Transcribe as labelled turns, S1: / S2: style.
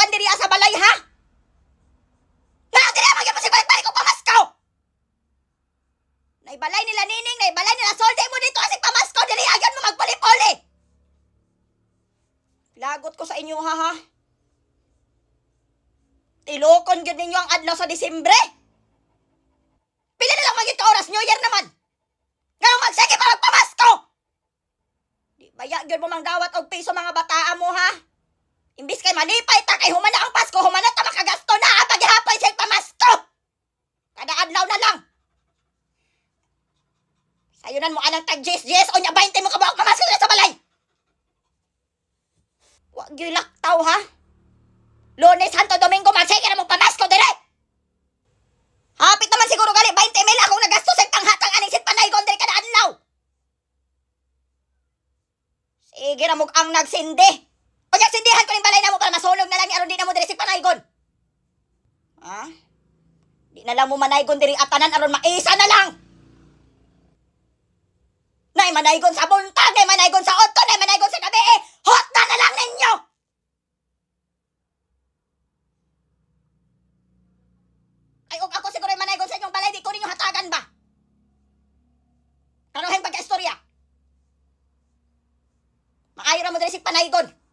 S1: hatagan diri sa balay ha? Nga diri man gyud balik ko pamasko. Naibalay nila nining, naibalay nila solde mo dito asig pamasko diri agad mo magpuli-puli. Lagot ko sa inyo ha. Tilokon gyud ninyo ang adlaw sa Disyembre. Pila na lang magit ka oras, New Year naman. Ngayong magsige pa magpamasko. Di baya gyud mo manggawat og piso mga bataa mo ha. Imbis kay malipay ta kay humana ang Pasko, humana ta makagasto na paghihapon sa pamasko. Kada adlaw na lang. Sayunan mo anang tag yes o nya 20 mo kabuok mamasko na sa balay. Wa gyud laktaw ha. Lunes, Santo Domingo, magsige na mong pamasko dire. Hapit naman siguro gali 20 mil akong nagasto sa panghatang aning sit panaygon dire kada adlaw. Sige na mo ang nagsindi. O nya sindihan ko ning balay na mo para masunog na lang ni aron di na mo dire sit panaygon. Ha? Di na lang mo manaygon diri atanan aron maisa na lang. Nay manaygon sa buntag, nay manaygon sa otto, nay manaygon sa gabi. Hot na lang ninyo. Ay, og ako siguro manaygon sa inyong balay, di ko ninyo hatagan ba? Kanuhin pagka-istorya. Maayo ra mo diri sig panaygon.